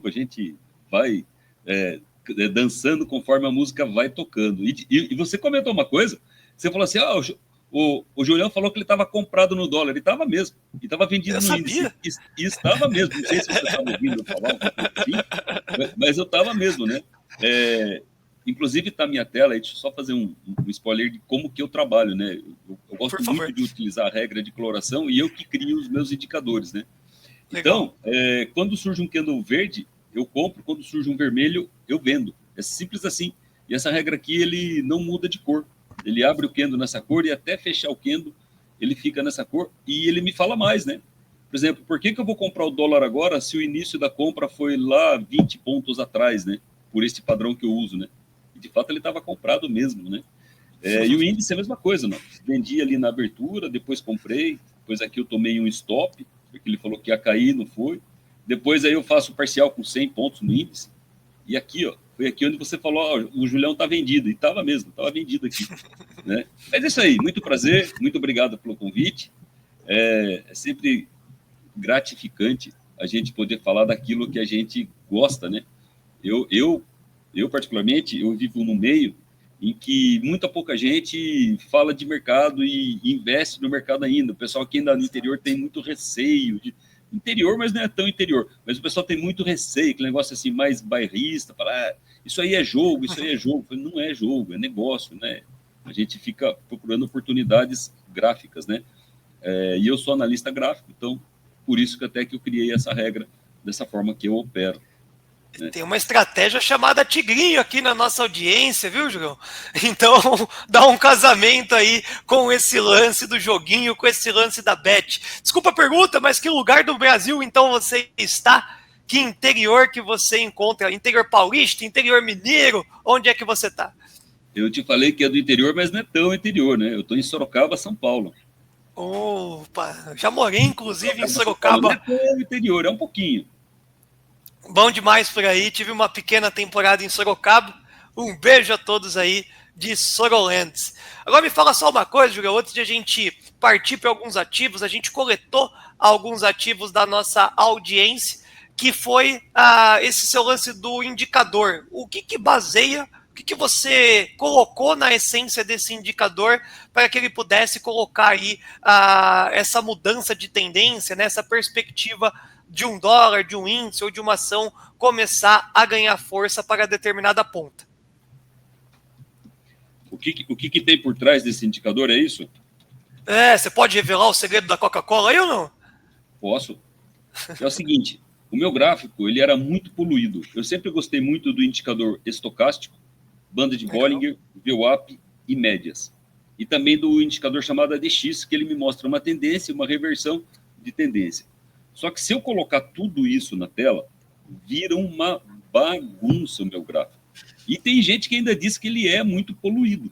a gente vai dançando conforme a música vai tocando. E você comentou uma coisa, você falou assim, o Julião falou que ele estava comprado no dólar, ele estava mesmo, e estava vendido Eu no índice, sabia. e estava mesmo, não sei se você estava ouvindo eu falar um pouco assim, mas eu estava mesmo, né? Inclusive está a minha tela, deixa eu só fazer um spoiler de como que eu trabalho, né? Eu Por gosto favor. muito de utilizar a regra de coloração e eu que crio os meus indicadores, né? Legal. Então, quando surge um candle verde, eu compro, quando surge um vermelho, eu vendo. É simples assim. E essa regra aqui, ele não muda de cor. Ele abre o candle nessa cor e até fechar o candle, ele fica nessa cor e ele me fala mais, né? Por exemplo, por que eu vou comprar o dólar agora se o início da compra foi lá 20 pontos atrás, né? Por esse padrão que eu uso, né? E de fato ele estava comprado mesmo, né? E o índice é a mesma coisa, não. Vendi ali na abertura, depois comprei, depois aqui eu tomei um stop, porque ele falou que ia cair, não foi. Depois aí eu faço parcial com 100 pontos no índice. E aqui, ó, foi aqui onde você falou, ó, o Julião tá vendido. E tava mesmo, tava vendido aqui, né? Mas é isso aí, muito prazer, muito obrigado pelo convite. É sempre gratificante a gente poder falar daquilo que a gente gosta, né? Eu, eu, eu particularmente, eu vivo num meio em que muita pouca gente fala de mercado e investe no mercado ainda. O pessoal aqui ainda no interior tem muito receio de interior, mas não é tão interior. Mas o pessoal tem muito receio, aquele negócio assim mais bairrista, falar, isso aí é jogo, isso aí é jogo. Falei, não é jogo, é negócio, né? A gente fica procurando oportunidades gráficas, né? E eu sou analista gráfico, então por isso que até que eu criei essa regra dessa forma que eu opero, né? Tem uma estratégia chamada tigrinho aqui na nossa audiência, viu, João? Então, dá um casamento aí com esse lance do joguinho, com esse lance da bet. Desculpa a pergunta, mas que lugar do Brasil então você está? Que interior que você encontra? Interior paulista, interior mineiro? Onde é que você está? Eu te falei que é do interior, mas não é tão interior, né? Eu estou em Sorocaba, São Paulo. Opa, já morei inclusive em Sorocaba, São Paulo. Não é Sorocaba. tão interior, é um pouquinho. Bom demais por aí. Tive uma pequena temporada em Sorocaba. Um beijo a todos aí de Sorolentes. Agora me fala só uma coisa, Júlio. Antes de a gente partir para alguns ativos, a gente coletou alguns ativos da nossa audiência, que foi esse seu lance do indicador. O que baseia, o que você colocou na essência desse indicador para que ele pudesse colocar aí essa mudança de tendência, né, essa perspectiva de um dólar, de um índice ou de uma ação começar a ganhar força para determinada ponta? O que tem por trás desse indicador é isso? Você pode revelar o segredo da Coca-Cola aí ou não? Posso. É o seguinte, o meu gráfico ele era muito poluído. Eu sempre gostei muito do indicador estocástico, banda de Legal. Bollinger, VWAP e médias. E também do indicador chamado ADX, que ele me mostra uma tendência, uma reversão de tendência. Só que se eu colocar tudo isso na tela, vira uma bagunça o meu gráfico. E tem gente que ainda diz que ele é muito poluído,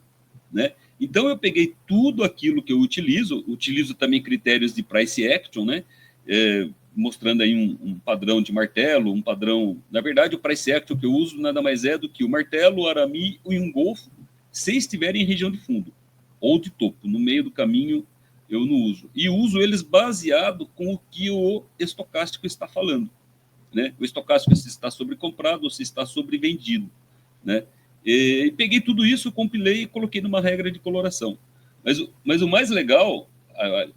né? Então eu peguei tudo aquilo que eu utilizo também critérios de price action, né? Mostrando aí um padrão de martelo, um padrão. Na verdade, o price action que eu uso nada mais é do que o martelo, o arame e um golfo, se estiverem em região de fundo ou de topo. No meio do caminho eu não uso. E uso eles baseado com o que o estocástico está falando, né? O estocástico se está sobrecomprado ou se está sobrevendido, né? E peguei tudo isso, compilei e coloquei numa regra de coloração. Mas o mais legal,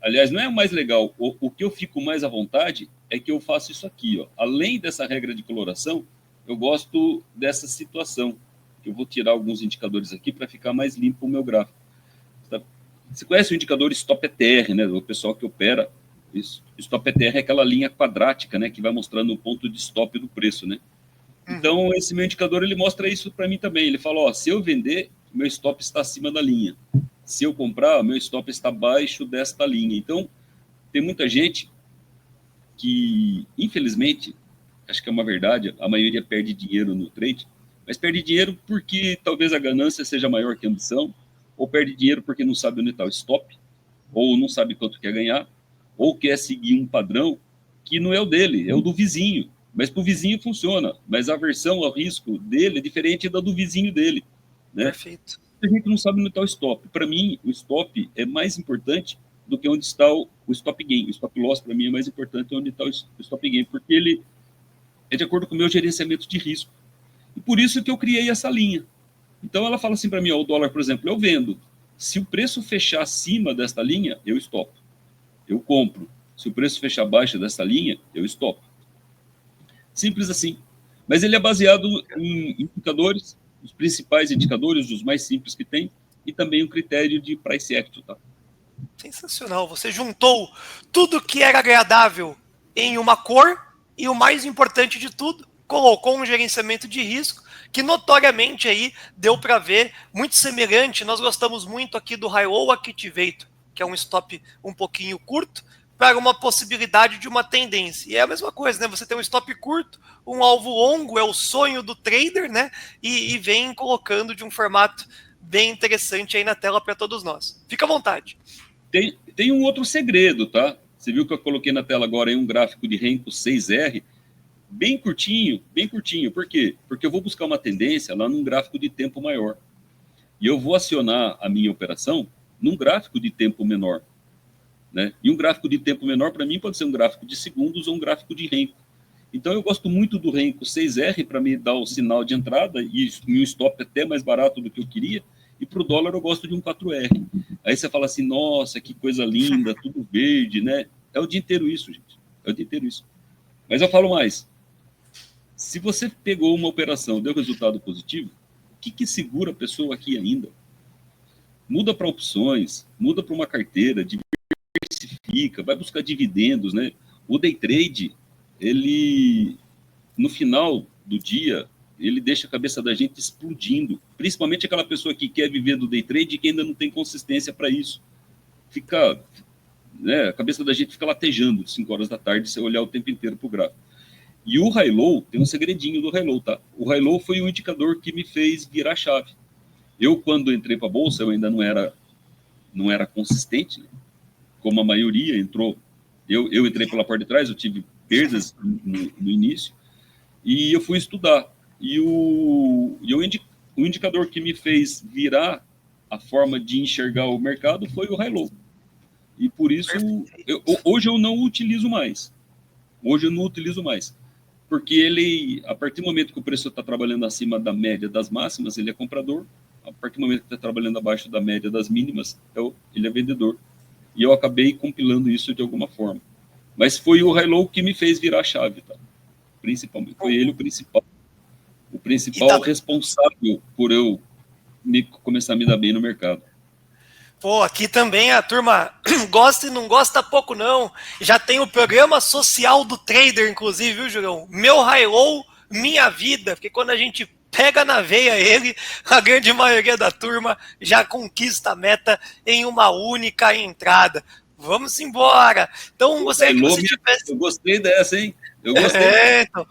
aliás, não é o mais legal, o que eu fico mais à vontade é que eu faço isso aqui, ó. Além dessa regra de coloração, eu gosto dessa situação. Eu vou tirar alguns indicadores aqui para ficar mais limpo o meu gráfico. Você conhece o indicador Stop ETR, né? O pessoal que opera. Stop ETR é aquela linha quadrática, né? Que vai mostrando o ponto de stop do preço, né? Uhum. Então, esse meu indicador, ele mostra isso para mim também. Ele fala, ó, se eu vender, meu stop está acima da linha. Se eu comprar, meu stop está abaixo desta linha. Então, tem muita gente que, infelizmente, acho que é uma verdade, a maioria perde dinheiro no trade, mas perde dinheiro porque talvez a ganância seja maior que a ambição, ou perde dinheiro porque não sabe onde está o stop, ou não sabe quanto quer ganhar, ou quer seguir um padrão que não é o dele, é o do vizinho. Mas para o vizinho funciona, mas a aversão ao risco dele é diferente da do vizinho dele, né? Perfeito. A gente não sabe onde está o stop. Para mim, o stop é mais importante do que onde está o stop gain. O stop loss, para mim, é mais importante onde está o stop gain, porque ele é de acordo com o meu gerenciamento de risco. E por isso que eu criei essa linha. Então ela fala assim para mim, ó, o dólar, por exemplo, eu vendo. Se o preço fechar acima desta linha, eu stop. Eu compro. Se o preço fechar abaixo dessa linha, eu stop. Simples assim. Mas ele é baseado em indicadores, os principais indicadores, os mais simples que tem, e também um critério de price action, tá? Sensacional. Você juntou tudo que era agradável em uma cor e o mais importante de tudo, colocou um gerenciamento de risco que notoriamente aí deu para ver muito semelhante. Nós gostamos muito aqui do High Low Activator, que é um stop um pouquinho curto, para uma possibilidade de uma tendência. E é a mesma coisa, né? Você tem um stop curto, um alvo longo, é o sonho do trader, né? E vem colocando de um formato bem interessante aí na tela para todos nós. Fica à vontade. Tem um outro segredo, tá? Você viu que eu coloquei na tela agora aí um gráfico de Renko 6R, bem curtinho, bem curtinho. Por quê? Porque eu vou buscar uma tendência lá num gráfico de tempo maior. E eu vou acionar a minha operação num gráfico de tempo menor. Né? E um gráfico de tempo menor, para mim, pode ser um gráfico de segundos ou um gráfico de Renko. Então, eu gosto muito do Renko 6R para me dar o sinal de entrada e um stop até mais barato do que eu queria. E para o dólar, eu gosto de um 4R. Aí você fala assim, nossa, que coisa linda, tudo verde, né? É o dia inteiro isso, gente. É o dia inteiro isso. Mas eu falo mais. Se você pegou uma operação, deu resultado positivo, o que segura a pessoa aqui ainda? Muda para opções, muda para uma carteira, diversifica, vai buscar dividendos, né? O day trade, ele, no final do dia, ele deixa a cabeça da gente explodindo, principalmente aquela pessoa que quer viver do day trade e que ainda não tem consistência para isso. Fica, né, a cabeça da gente fica latejando 5 horas da tarde, se você olhar o tempo inteiro para o gráfico. E o High Low, tem um segredinho do High Low, tá? O High Low foi o indicador que me fez virar a chave. Eu, quando entrei para a Bolsa, eu ainda não era consistente, né? Como a maioria entrou. Eu entrei pela porta de trás, eu tive perdas no início, e eu fui estudar. E o indicador que me fez virar a forma de enxergar o mercado foi o High Low. E por isso, hoje eu não utilizo mais. Hoje eu não utilizo mais. Porque ele, a partir do momento que o preço está trabalhando acima da média das máximas, ele é comprador. A partir do momento que está trabalhando abaixo da média das mínimas, ele é vendedor. E eu acabei compilando isso de alguma forma. Mas foi o High Low que me fez virar a chave, tá? Principalmente. Foi ele o principal. O principal responsável por eu começar a me dar bem no mercado. Pô, aqui também a turma gosta e não gosta pouco, não. Já tem o programa social do trader, inclusive, viu, Julião? Meu High Low, minha vida. Porque quando a gente pega na veia ele, a grande maioria da turma já conquista a meta em uma única entrada. Vamos embora. Então, gostaria que você tivesse... Eu gostei dessa, hein? Eu gostei. Então,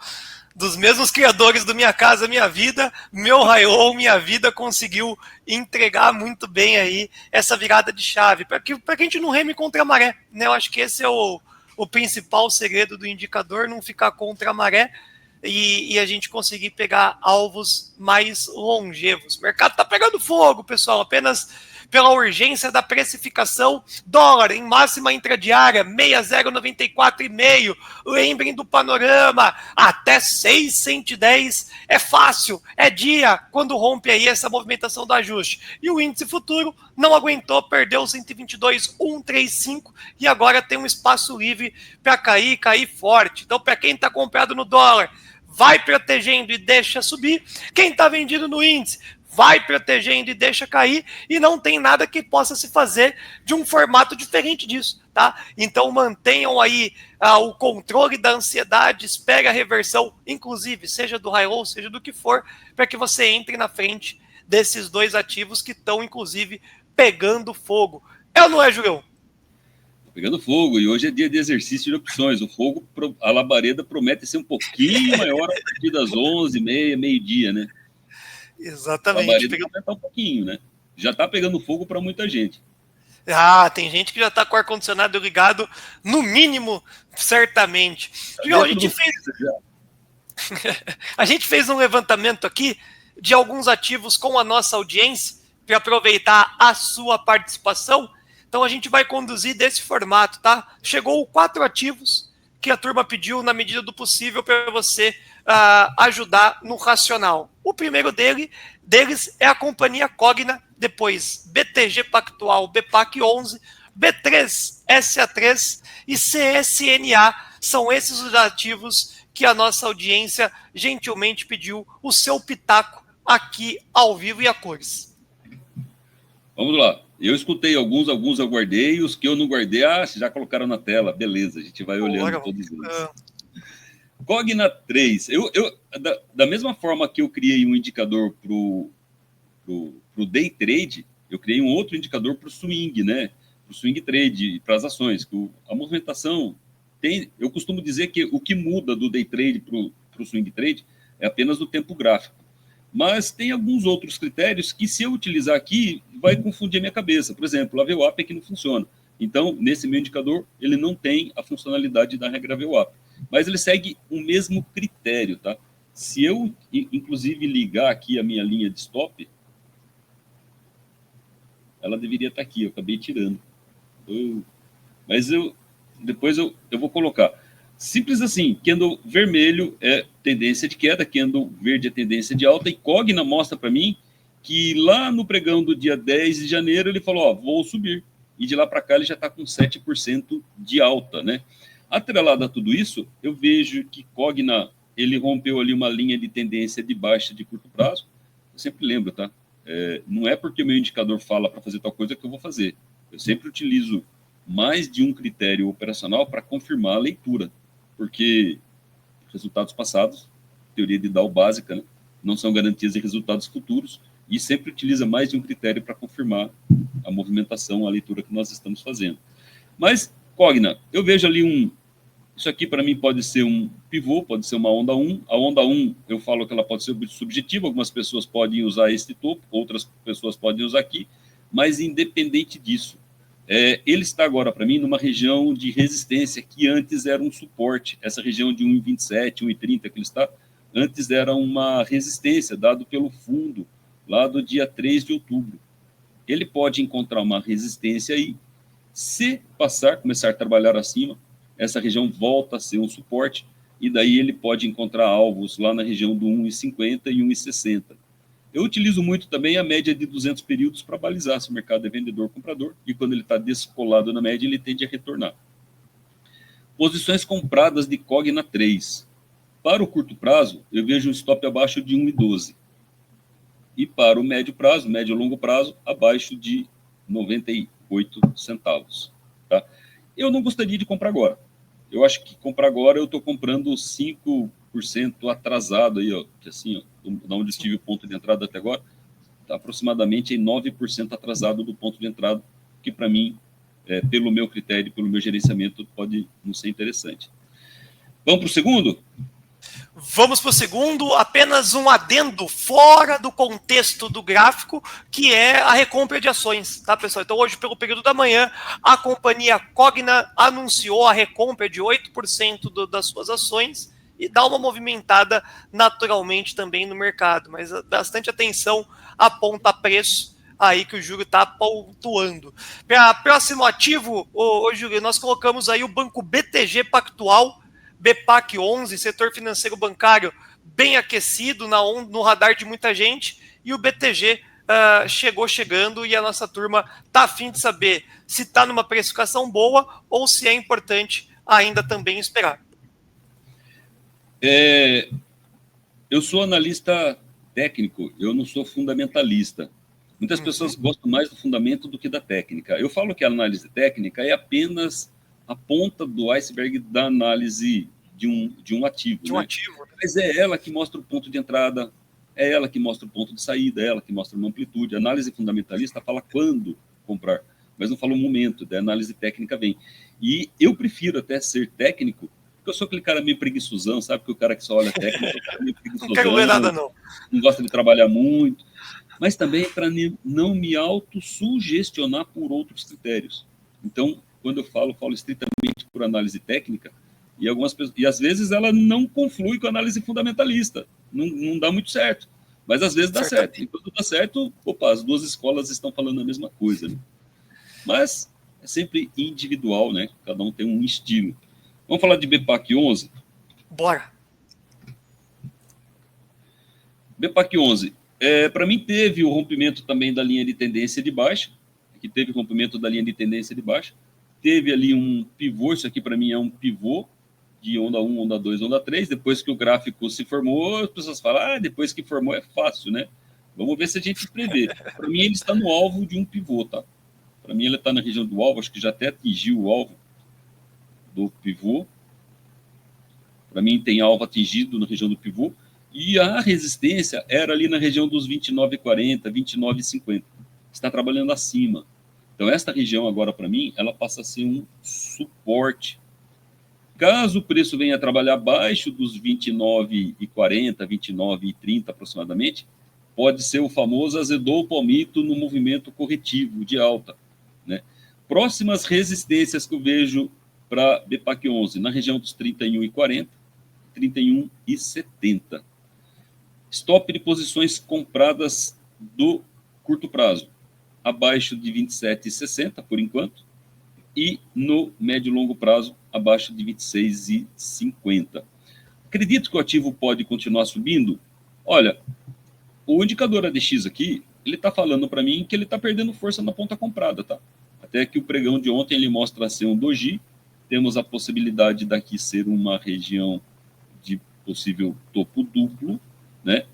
dos mesmos criadores do Minha Casa Minha Vida, meu High Low, Minha Vida conseguiu entregar muito bem aí essa virada de chave, para que a gente não reme contra a maré, né? Eu acho que esse é o principal segredo do indicador, não ficar contra a maré e a gente conseguir pegar alvos mais longevos. O mercado tá pegando fogo, pessoal, apenas pela urgência da precificação. Dólar em máxima intradiária, 6094,5. Lembrem do panorama, até 610 é fácil, é dia quando rompe aí essa movimentação do ajuste. E o índice futuro não aguentou, perdeu 122,135 e agora tem um espaço livre para cair forte. Então, para quem está comprado no dólar, vai protegendo e deixa subir. Quem está vendido no índice, vai protegendo e deixa cair, e não tem nada que possa se fazer de um formato diferente disso, tá? Então mantenham aí o controle da ansiedade, espere a reversão, inclusive, seja do High Low, seja do que for, para que você entre na frente desses dois ativos que estão, inclusive, pegando fogo. É ou não é, Julião? Pegando fogo, e hoje é dia de exercício de opções. O fogo, a labareda promete ser um pouquinho maior a partir das 11h30, meio-dia, né? Exatamente. A labareda vai um pouquinho, né? Já está pegando fogo para muita gente. Ah, tem gente que já está com o ar-condicionado ligado, no mínimo, certamente. A gente fez um levantamento aqui de alguns ativos com a nossa audiência, para aproveitar a sua participação. Então a gente vai conduzir desse formato, tá? Chegou 4 ativos que a turma pediu na medida do possível para você ajudar no racional. O primeiro deles é a companhia Cogna, depois BTG Pactual, BPAC 11, B3, SA3 e CSNA. São esses os ativos que a nossa audiência gentilmente pediu o seu pitaco aqui ao vivo e a cores. Vamos lá. Eu escutei alguns eu guardei, os que eu não guardei, já colocaram na tela, beleza, a gente vai olhando todos eles. Cogna 3, da mesma forma que eu criei um indicador para o day trade, eu criei um outro indicador para o swing, né? Para o swing trade, para as ações. A movimentação eu costumo dizer que o que muda do day trade para o swing trade é apenas o tempo gráfico. Mas tem alguns outros critérios que, se eu utilizar aqui, vai confundir a minha cabeça. Por exemplo, a VWAP é que não funciona. Então, nesse meu indicador, ele não tem a funcionalidade da regra VWAP. Mas ele segue o mesmo critério, tá? Se eu, inclusive, ligar aqui a minha linha de stop, ela deveria estar aqui, eu acabei tirando. Mas depois eu vou colocar. Simples assim, candle vermelho é tendência de queda, candle verde é tendência de alta, e Cogna mostra para mim que lá no pregão do dia 10 de janeiro ele falou, vou subir. E de lá para cá ele já está com 7% de alta, né? Atrelado a tudo isso, eu vejo que Cogna, ele rompeu ali uma linha de tendência de baixa de curto prazo. Eu sempre lembro, tá? Não é porque o meu indicador fala para fazer tal coisa que eu vou fazer. Eu sempre utilizo mais de um critério operacional para confirmar a leitura. Porque resultados passados, teoria de Dow básica, né, não são garantias de resultados futuros, e sempre utiliza mais de um critério para confirmar a movimentação, a leitura que nós estamos fazendo. Mas, Cogna, eu vejo ali isso aqui para mim pode ser um pivô, pode ser uma onda 1. A onda 1, eu falo que ela pode ser subjetiva, algumas pessoas podem usar este topo, outras pessoas podem usar aqui, mas independente disso, ele está agora, para mim, numa região de resistência que antes era um suporte. Essa região de 1,27, 1,30 que ele está, antes era uma resistência, dado pelo fundo, lá do dia 3 de outubro. Ele pode encontrar uma resistência aí. Se começar a trabalhar acima, essa região volta a ser um suporte, e daí ele pode encontrar alvos lá na região do 1,50 e 1,60. Eu utilizo muito também a média de 200 períodos para balizar se o mercado é vendedor ou comprador, e quando ele está descolado na média, ele tende a retornar. Posições compradas de Cogna 3. Para o curto prazo, eu vejo um stop abaixo de 1,12. E para o médio prazo, médio e longo prazo, abaixo de 98 centavos. Tá? Eu não gostaria de comprar agora. Eu acho que comprar agora eu estou comprando 5% atrasado aí, ó, que assim, ó, da onde estive o ponto de entrada até agora, está aproximadamente em 9% atrasado do ponto de entrada, que para mim, pelo meu critério, pelo meu gerenciamento, pode não ser interessante. Vamos para o segundo? Vamos para o segundo, apenas um adendo fora do contexto do gráfico, que é a recompra de ações, tá, pessoal? Então, hoje, pelo período da manhã, a companhia Cogna anunciou a recompra de 8% das suas ações e dá uma movimentada naturalmente também no mercado, mas bastante atenção a ponta preço aí que o Júlio está pontuando. Para próximo ativo, Júlio, nós colocamos aí o banco BTG Pactual, BPAC 11, setor financeiro bancário bem aquecido no radar de muita gente, e o BTG chegando, e a nossa turma está a fim de saber se está numa precificação boa ou se é importante ainda também esperar. Eu sou analista técnico, eu não sou fundamentalista. Muitas pessoas gostam mais do fundamento do que da técnica. Eu falo que a análise técnica é apenas a ponta do iceberg da análise de um ativo. Mas é ela que mostra o ponto de entrada, é ela que mostra o ponto de saída, é ela que mostra uma amplitude. A análise fundamentalista fala quando comprar, mas não fala o momento, da análise técnica vem. E eu prefiro até ser técnico, porque eu sou aquele cara meio preguiçosão, sabe? Porque o cara que só olha técnico é um cara meio preguiçosão. Não quero ver nada, não. Não gosta de trabalhar muito, mas também para não me autossugestionar por outros critérios. Então, quando eu falo estritamente por análise técnica, e às vezes ela não conflui com a análise fundamentalista, não dá muito certo, mas às vezes dá certo. E quando dá certo, as duas escolas estão falando a mesma coisa, né? Mas é sempre individual, né? Cada um tem um estilo. Vamos falar de BPAC 11? Bora. BPAC 11, para mim teve o rompimento também da linha de tendência de baixa, que teve rompimento da linha de tendência de baixa, teve ali um pivô, isso aqui para mim é um pivô de onda 1, onda 2, onda 3, depois que o gráfico se formou, as pessoas falam, depois que formou é fácil, né? Vamos ver se a gente prevê. Para mim ele está no alvo de um pivô, tá? Para mim ele está na região do alvo, acho que já até atingiu o alvo do pivô. Para mim tem alvo atingido na região do pivô. E a resistência era ali na região dos 29,40, 29,50. Está trabalhando acima. Então, esta região agora, para mim, ela passa a ser um suporte. Caso o preço venha a trabalhar abaixo dos 29,40, 29,30 aproximadamente, pode ser o famoso azedou o palmito no movimento corretivo de alta, né? Próximas resistências que eu vejo para BPAC 11, na região dos 31,40, 31,70. Stop de posições compradas do curto prazo, abaixo de 27,60 por enquanto, e no médio e longo prazo, abaixo de 26,50. Acredito que o ativo pode continuar subindo? Olha, o indicador ADX aqui, ele está falando para mim que ele está perdendo força na ponta comprada, tá? Até que o pregão de ontem ele mostra ser um doji, temos a possibilidade daqui ser uma região de possível topo duplo, né?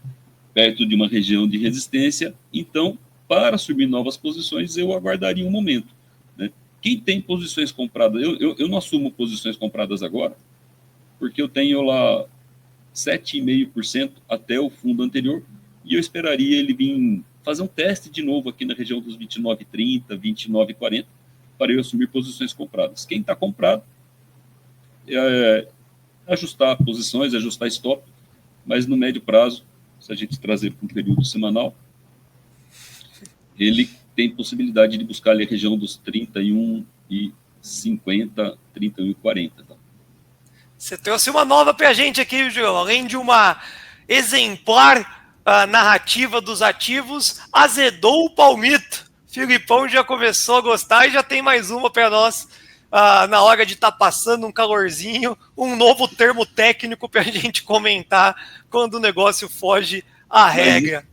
Perto de uma região de resistência. Então, para assumir novas posições, eu aguardaria um momento, né? Quem tem posições compradas, eu não assumo posições compradas agora, porque eu tenho lá 7,5% até o fundo anterior, e eu esperaria ele vir fazer um teste de novo aqui na região dos 29,30, 29,40, para eu assumir posições compradas. Quem está comprado, ajustar posições, ajustar stop, mas no médio prazo, se a gente trazer para um período semanal, ele tem possibilidade de buscar ali a região dos 31,50, 31,40. Tá? Você trouxe uma nova para a gente aqui, João. Além de uma exemplar narrativa dos ativos, azedou o palmito. Filipão já começou a gostar e já tem mais uma para nós na hora de estar passando um calorzinho, um novo termo técnico para a gente comentar quando o negócio foge à regra.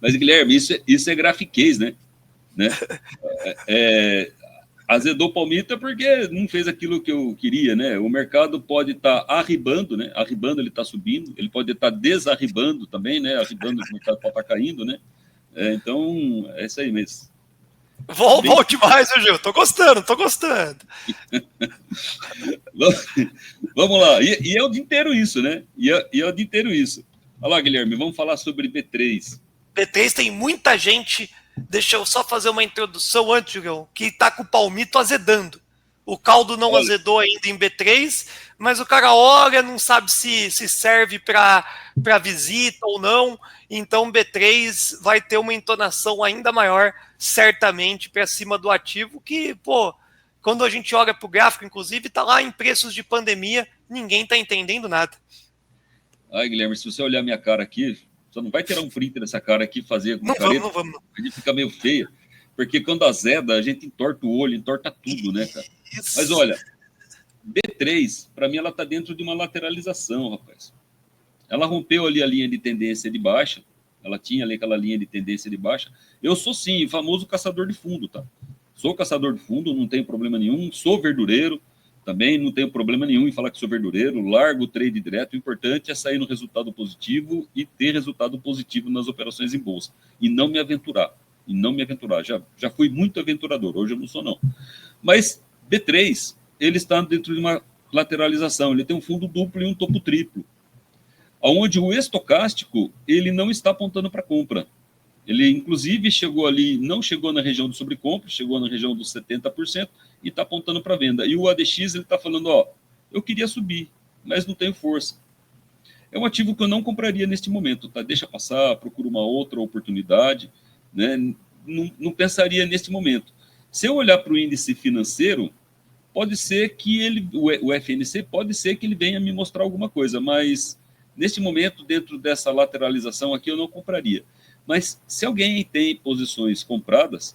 Mas Guilherme, isso é grafiquez, né? Azedou palmito porque não fez aquilo que eu queria, né? O mercado pode estar arribando, né? Arribando, ele está subindo, ele pode estar desarribando também, né? Arribando, o mercado pode estar caindo, né? Então, é isso aí mesmo. Volte mais, Gil. Tô gostando. Vamos lá. E é o dia inteiro isso, né? E é o dia inteiro isso. Olha lá, Guilherme, vamos falar sobre B3. B3 tem muita gente. Deixa eu só fazer uma introdução antes, Gil, que tá com o palmito azedando. O caldo não azedou ainda em B3, mas o cara olha, não sabe se serve para visita ou não. Então B3 vai ter uma entonação ainda maior, certamente, para cima do ativo, que, quando a gente olha para o gráfico, inclusive, tá lá em preços de pandemia, ninguém tá entendendo nada. Ai, Guilherme, se você olhar minha cara aqui, você não vai tirar um print dessa cara aqui e fazer com careta. Não vamos. A gente fica meio feia, porque quando azeda, a gente entorta o olho, entorta tudo, né, cara? Isso. Mas olha, B3, para mim, ela está dentro de uma lateralização, rapaz. Ela rompeu ali a linha de tendência de baixa, ela tinha ali aquela linha de tendência de baixa. Eu sou, sim, famoso caçador de fundo, tá? Sou caçador de fundo, não tenho problema nenhum, sou verdureiro, também não tenho problema nenhum em falar que sou verdureiro, largo o trade direto, o importante é sair no resultado positivo e ter resultado positivo nas operações em bolsa, e não me aventurar, já fui muito aventurador, hoje eu não sou não. Mas B3, ele está dentro de uma lateralização, ele tem um fundo duplo e um topo triplo, onde o estocástico, ele não está apontando para compra. Ele, inclusive, não chegou na região do sobrecompra, chegou na região dos 70% e está apontando para venda. E o ADX, ele está falando, eu queria subir, mas não tenho força. É um ativo que eu não compraria neste momento, tá? Deixa passar, procura uma outra oportunidade, né? Não pensaria neste momento. Se eu olhar para o índice financeiro, pode ser que o FNC, pode ser que ele venha me mostrar alguma coisa, mas neste momento, dentro dessa lateralização aqui, eu não compraria. Mas se alguém tem posições compradas,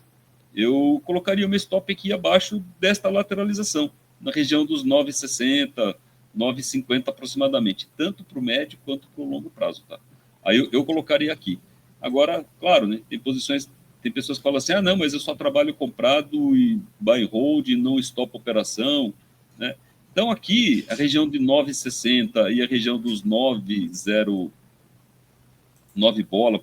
eu colocaria o meu stop aqui abaixo desta lateralização. na região dos 9,60, 9,50 aproximadamente, tanto para o médio quanto para o longo prazo. Tá? Aí eu colocaria aqui. Agora, claro, né, tem pessoas que falam assim, não, mas eu só trabalho comprado e buy and hold, não stop operação, né? Então aqui, a região de 9,60 e a região dos 9,09 bola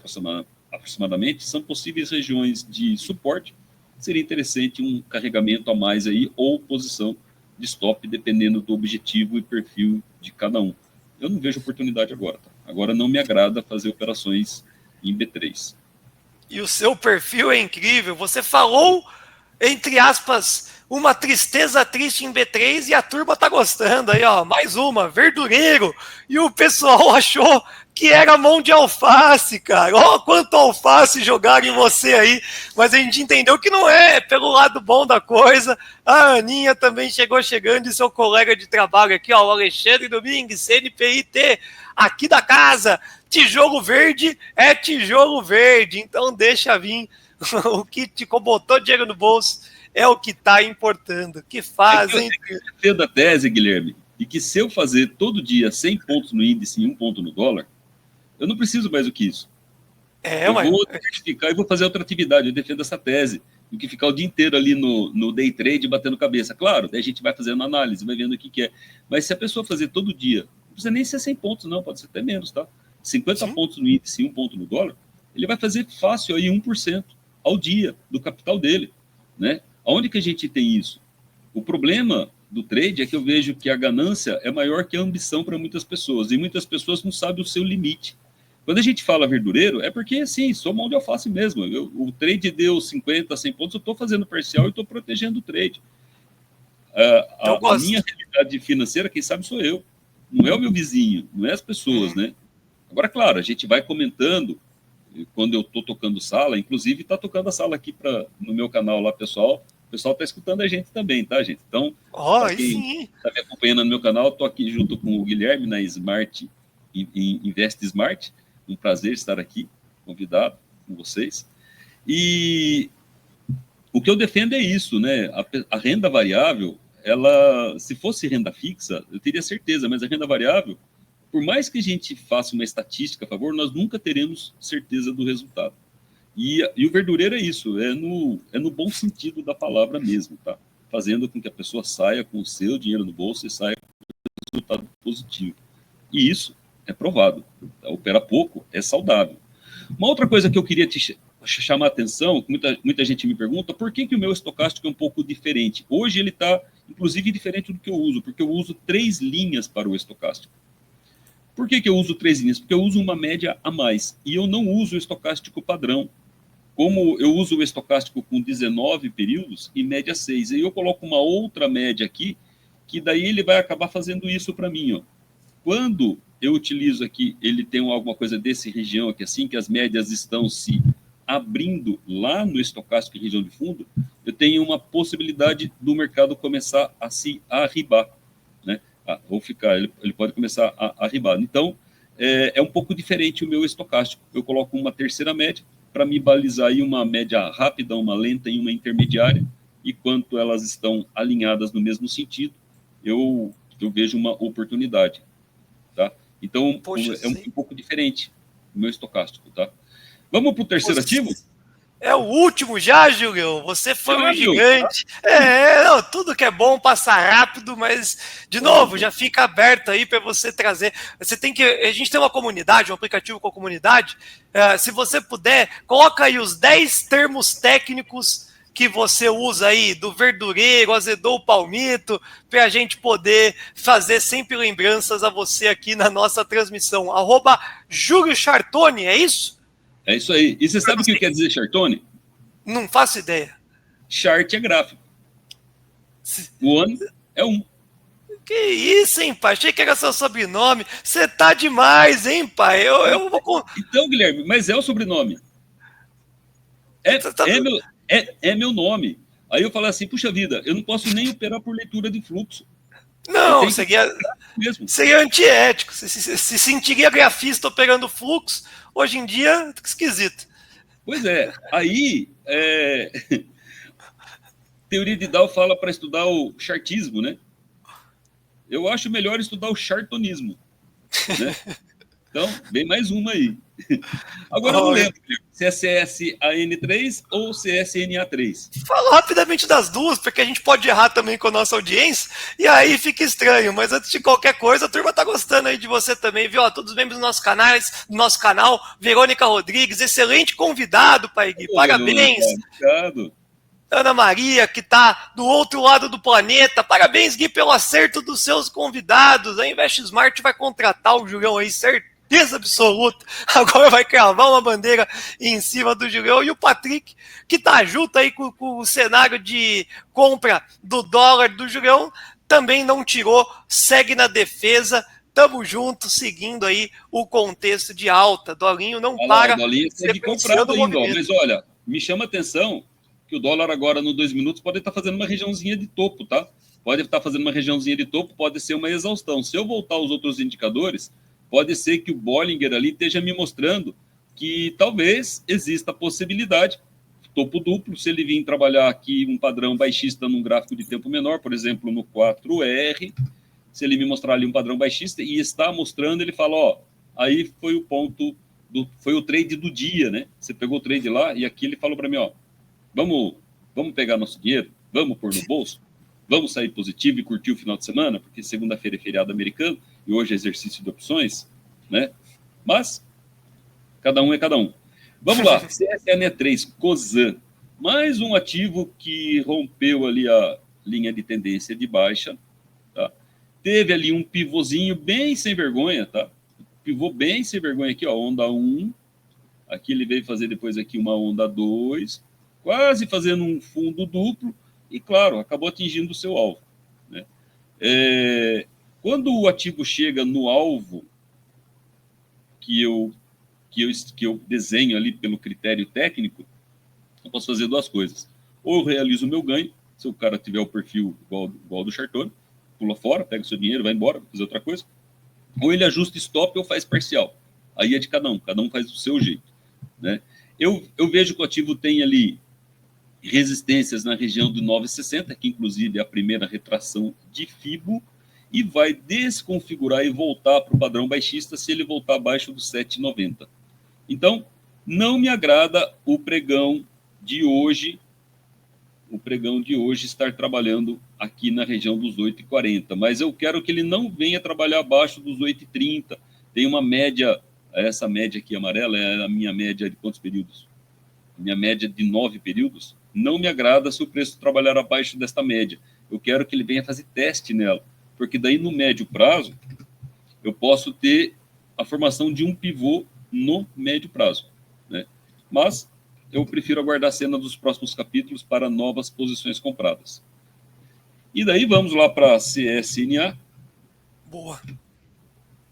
aproximadamente, são possíveis regiões de suporte. Seria interessante um carregamento a mais aí, ou posição de stop, dependendo do objetivo e perfil de cada um. Eu não vejo oportunidade agora. Tá? Agora não me agrada fazer operações em B3. E o seu perfil é incrível. Você falou, entre aspas, uma tristeza triste em B3 e a turma tá gostando. Aí, ó, mais uma, verdureiro. E o pessoal achou que era mão de alface, cara. Ó, quanto alface jogaram em você aí. Mas a gente entendeu que não é pelo lado bom da coisa. A Aninha também chegando e seu colega de trabalho aqui, ó, o Alexandre Domingues, CNPIT, aqui da casa. Tijolo verde é tijolo verde. Então deixa vir o que te botou dinheiro no bolso. É o que está importando. Que fazem. Eu defendo a tese, Guilherme, e que se eu fazer todo dia 100 pontos no índice e 1 ponto no dólar, eu não preciso mais do que isso. Vou diversificar e vou fazer outra atividade. Eu defendo essa tese. Do que ficar o dia inteiro ali no day trade batendo cabeça. Claro, daí a gente vai fazendo análise, vai vendo o que é. Mas se a pessoa fazer todo dia, não precisa nem ser 100 pontos, não, pode ser até menos, tá? 50 pontos no índice e 1 ponto no dólar, ele vai fazer fácil aí 1% ao dia do capital dele, né? Aonde que a gente tem isso? O problema do trade é que eu vejo que a ganância é maior que a ambição para muitas pessoas, e muitas pessoas não sabem o seu limite. Quando a gente fala verdureiro, é porque, assim, sou mão de alface mesmo. O trade deu 50, 100 pontos, eu estou fazendo parcial e estou protegendo o trade. A minha realidade financeira, quem sabe sou eu. Não é o meu vizinho, não é as pessoas, né? Agora, claro, a gente vai comentando quando eu estou tocando sala, inclusive está tocando a sala aqui no meu canal lá, pessoal. O pessoal está escutando a gente também, tá, gente? Então, quem está me acompanhando no meu canal, estou aqui junto com o Guilherme na Smart, Invest Smart. Um prazer estar aqui, convidado com vocês. E o que eu defendo é isso, né? A renda variável, ela, se fosse renda fixa, eu teria certeza, mas a renda variável, por mais que a gente faça uma estatística a favor, nós nunca teremos certeza do resultado. E o verdureiro é isso, é no bom sentido da palavra mesmo, tá? Fazendo com que a pessoa saia com o seu dinheiro no bolso e saia com um resultado positivo. E isso é provado. Tá? Opera pouco, é saudável. Uma outra coisa que eu queria te chamar a atenção, que muita gente me pergunta, por que o meu estocástico é um pouco diferente? Hoje ele está, inclusive, diferente do que eu uso, porque eu uso 3 linhas para o estocástico. Por que eu uso 3 linhas? Porque eu uso uma média a mais, e eu não uso o estocástico padrão. Como eu uso o estocástico com 19 períodos e média 6, aí eu coloco uma outra média aqui, que daí ele vai acabar fazendo isso para mim, ó. Quando eu utilizo aqui, ele tem alguma coisa desse região aqui, assim, que as médias estão se abrindo lá no estocástico em região de fundo, eu tenho uma possibilidade do mercado começar a se arribar, né? Ele pode começar a arribar. Então, é um pouco diferente o meu estocástico. Eu coloco uma terceira média para me balizar aí uma média rápida, uma lenta e uma intermediária, e quanto elas estão alinhadas no mesmo sentido, eu vejo uma oportunidade. Tá? Então, é um pouco diferente o meu estocástico. Tá? Vamos para o terceiro ativo? É o último já, Júlio? Você foi um gigante. Não, tudo que é bom passa rápido, mas, de novo, já fica aberto aí para você trazer. A gente tem uma comunidade, um aplicativo com a comunidade. Se você puder, coloca aí os 10 termos técnicos que você usa aí, do verdureiro, azedou o palmito, para a gente poder fazer sempre lembranças a você aqui na nossa transmissão. @Júlio Chartoni, é isso? É isso aí. E você sabe o que quer dizer Chartoni? Não faço ideia. Chart é gráfico. O ano é 1. Que isso, hein, pai? Achei que era seu sobrenome. Você tá demais, hein, pai? Eu vou... Então, Guilherme, mas é o sobrenome. É meu nome. Aí eu falo assim, puxa vida, eu não posso nem operar por leitura de fluxo. Não, seria antiético. Se sentiria grafista operando fluxo, hoje em dia, esquisito. Pois é, aí teoria de Dow fala para estudar o chartismo, né? Eu acho melhor estudar o chartonismo, né? Então, vem mais uma aí. Agora eu não lembro se é CSAN3 ou CSNA3. Fala rapidamente das duas, porque a gente pode errar também com a nossa audiência, e aí fica estranho. Mas antes de qualquer coisa, a turma tá gostando aí de você também, viu? Ó, todos os membros do nosso canal, Verônica Rodrigues, excelente convidado, Pai Gui. Parabéns. Obrigado. Ana Maria, que está do outro lado do planeta. Parabéns, Gui, pelo acerto dos seus convidados. A Invest Smart vai contratar o Julião aí, certeza absoluta. Agora vai cravar uma bandeira em cima do Julião. E o Patrick, que está junto aí com o cenário de compra do dólar do Julião, também não tirou, segue na defesa. Tamo junto, seguindo aí o contexto de alta. Dolinho não para. Dolinho é de comprado ainda, mas olha, me chama a atenção que o dólar agora no 2 minutos pode estar fazendo uma regiãozinha de topo, tá? Pode estar fazendo uma regiãozinha de topo, pode ser uma exaustão. Se eu voltar aos outros indicadores, pode ser que o Bollinger ali esteja me mostrando que talvez exista a possibilidade, topo duplo, se ele vir trabalhar aqui um padrão baixista num gráfico de tempo menor, por exemplo, no 4R, se ele me mostrar ali um padrão baixista e está mostrando, ele fala, ó, aí foi o ponto, foi o trade do dia, né? Você pegou o trade lá e aqui ele falou para mim, ó, vamos pegar nosso dinheiro, vamos pôr no bolso, vamos sair positivo e curtir o final de semana, porque segunda-feira é feriado americano e hoje é exercício de opções, né? Mas cada um é cada um. Vamos lá, CSN3, COSAN, mais um ativo que rompeu ali a linha de tendência de baixa, tá? Teve ali um pivôzinho bem sem vergonha, tá? Pivô bem sem vergonha aqui, ó, onda 1, aqui ele veio fazer depois aqui uma onda 2, quase fazendo um fundo duplo, e claro, acabou atingindo o seu alvo, né? Quando o ativo chega no alvo que eu desenho ali pelo critério técnico, eu posso fazer duas coisas. Ou eu realizo o meu ganho, se o cara tiver o perfil igual do Chartone, pula fora, pega o seu dinheiro, vai embora, vai fazer outra coisa. Ou ele ajusta stop ou faz parcial. Aí é de cada um faz do seu jeito, né? Eu vejo que o ativo tem ali resistências na região do 9,60, que inclusive é a primeira retração de FIBO, e vai desconfigurar e voltar para o padrão baixista se ele voltar abaixo do 7,90. Então, não me agrada o pregão de hoje estar trabalhando aqui na região dos 8,40, mas eu quero que ele não venha trabalhar abaixo dos 8,30. Tem uma média, essa média aqui amarela é a minha média de quantos períodos? Minha média de 9 períodos. Não me agrada se o preço trabalhar abaixo desta média. Eu quero que ele venha fazer teste nela, porque daí no médio prazo eu posso ter a formação de um pivô no médio prazo, né? Mas eu prefiro aguardar a cena dos próximos capítulos para novas posições compradas. E daí vamos lá para CSNA. Boa.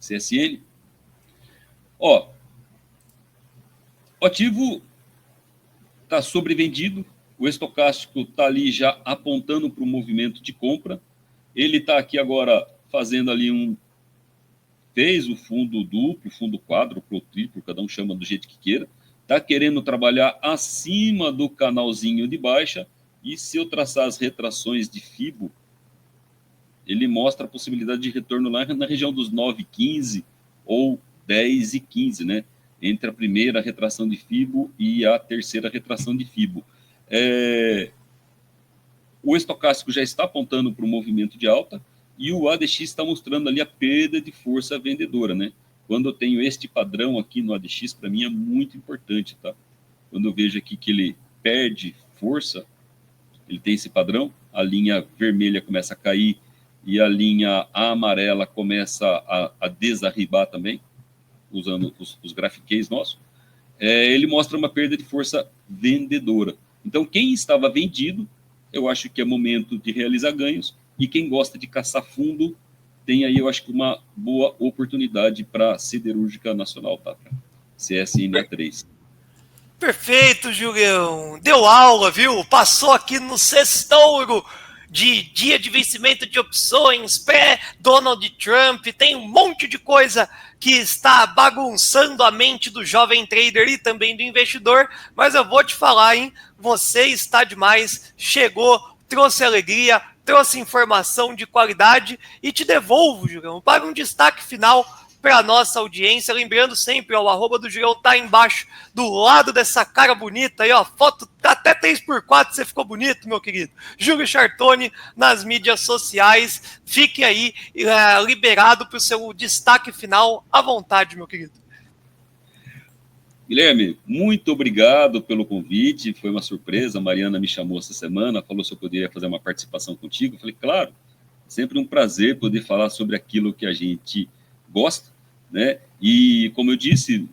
CSN. Ó, o ativo está sobrevendido, o estocástico está ali já apontando para o movimento de compra. Ele está aqui agora fazendo ali fez o fundo duplo, fundo quádruplo, triplo, cada um chama do jeito que queira. Está querendo trabalhar acima do canalzinho de baixa, e se eu traçar as retrações de FIBO, ele mostra a possibilidade de retorno lá na região dos 9,15 ou 10,15, né? Entre a primeira retração de FIBO e a terceira retração de FIBO. O estocástico já está apontando para o movimento de alta, e o ADX está mostrando ali a perda de força vendedora, né? Quando eu tenho este padrão aqui no ADX, para mim é muito importante, tá? Quando eu vejo aqui que ele perde força, ele tem esse padrão, a linha vermelha começa a cair e a linha amarela começa a desarribar também, usando os grafiqueis nossos. Ele mostra uma perda de força vendedora. Então, quem estava vendido, eu acho que é momento de realizar ganhos, e quem gosta de caçar fundo, tem aí, eu acho que uma boa oportunidade para a Siderúrgica Nacional, tá? CSNA3. Perfeito, Julião. Deu aula, viu? Passou aqui no sextouro de dia de vencimento de opções, pré-Donald Trump, tem um monte de coisa que está bagunçando a mente do jovem trader e também do investidor, mas eu vou te falar, hein? Você está demais, chegou trouxe alegria, trouxe informação de qualidade e te devolvo, Julião, para um destaque final para a nossa audiência. Lembrando sempre, ó, o arroba do Julião tá embaixo, do lado dessa cara bonita aí, ó, foto até 3x4, você ficou bonito, meu querido. Júlio Chartoni nas mídias sociais. Fique aí liberado para o seu destaque final à vontade, meu querido. Guilherme, muito obrigado pelo convite, foi uma surpresa, a Mariana me chamou essa semana, falou se eu poderia fazer uma participação contigo, eu falei, claro, sempre um prazer poder falar sobre aquilo que a gente gosta, né, e como eu disse,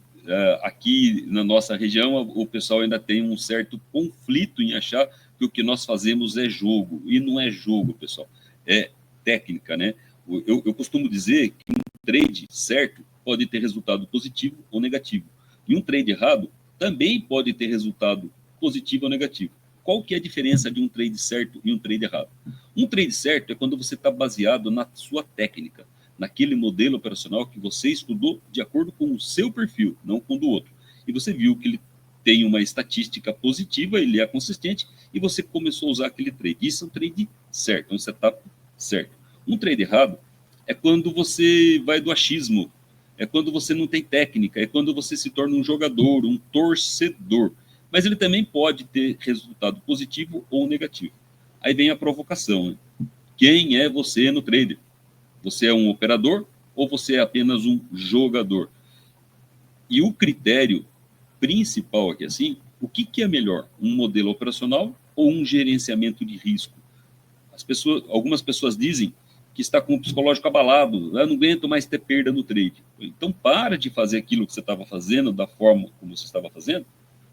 aqui na nossa região, o pessoal ainda tem um certo conflito em achar que o que nós fazemos é jogo, e não é jogo, pessoal, é técnica, né, eu costumo dizer que um trade certo pode ter resultado positivo ou negativo, e um trade errado também pode ter resultado positivo ou negativo. Qual que é a diferença de um trade certo e um trade errado? Um trade certo é quando você está baseado na sua técnica, naquele modelo operacional que você estudou de acordo com o seu perfil, não com o do outro. E você viu que ele tem uma estatística positiva, ele é consistente, e você começou a usar aquele trade. Isso é um trade certo, um setup certo. Um trade errado é quando você vai do achismo, é quando você não tem técnica, é quando você se torna um jogador, um torcedor. Mas ele também pode ter resultado positivo ou negativo. Aí vem a provocação, né? Quem é você no trader? Você é um operador ou você é apenas um jogador? E o critério principal aqui, assim, o que é melhor? Um modelo operacional ou um gerenciamento de risco? Algumas pessoas dizem que está com o psicológico abalado, eu não aguento mais ter perda no trade. Então, para de fazer aquilo que você estava fazendo, da forma como você estava fazendo,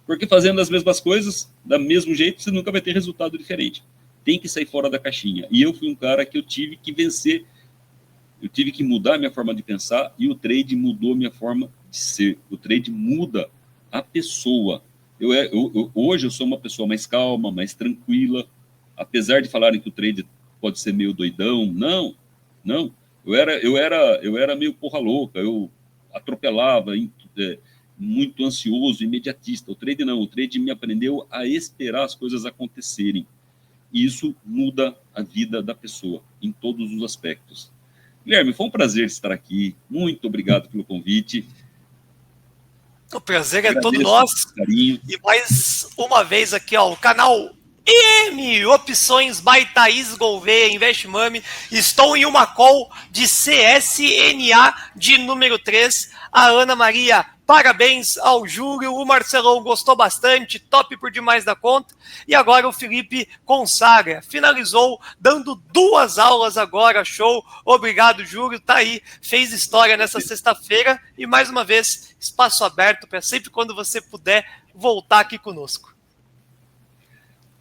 porque fazendo as mesmas coisas, do mesmo jeito, você nunca vai ter resultado diferente. Tem que sair fora da caixinha. E eu fui um cara que eu tive que vencer, eu tive que mudar a minha forma de pensar, e o trade mudou a minha forma de ser. O trade muda a pessoa. Hoje eu sou uma pessoa mais calma, mais tranquila, apesar de falarem que o trade pode ser meio doidão, não, eu era meio porra louca, eu atropelava, muito ansioso, imediatista. O trade não, o trade me aprendeu a esperar as coisas acontecerem, e isso muda a vida da pessoa, em todos os aspectos. Guilherme, foi um prazer estar aqui, muito obrigado pelo convite. O prazer é todo nosso, e mais uma vez aqui, ó, o canal Opções by Thaís Gouveia, Investmami. Estou em uma call de CSNA de número 3. A Ana Maria, parabéns ao Júlio. O Marcelão gostou bastante, top por demais da conta. E agora o Felipe Consagra finalizou dando 2 aulas agora, show. Obrigado, Júlio, tá aí, fez história nessa sexta-feira. E mais uma vez, espaço aberto para sempre quando você puder voltar aqui conosco.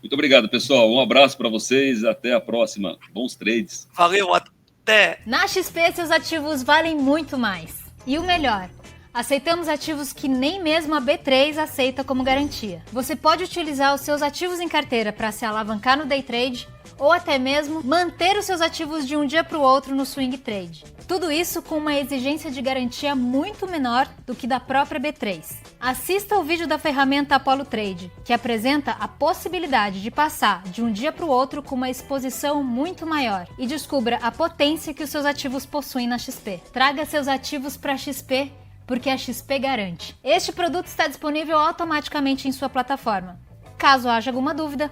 Muito obrigado, pessoal. Um abraço para vocês. Até a próxima. Bons trades. Valeu, até. Na XP, seus ativos valem muito mais. E o melhor, aceitamos ativos que nem mesmo a B3 aceita como garantia. Você pode utilizar os seus ativos em carteira para se alavancar no day trade ou até mesmo manter os seus ativos de um dia para o outro no swing trade. Tudo isso com uma exigência de garantia muito menor do que da própria B3. Assista o vídeo da ferramenta Apollo Trade, que apresenta a possibilidade de passar de um dia para o outro com uma exposição muito maior, e descubra a potência que os seus ativos possuem na XP. Traga seus ativos para a XP, porque a XP garante. Este produto está disponível automaticamente em sua plataforma. Caso haja alguma dúvida,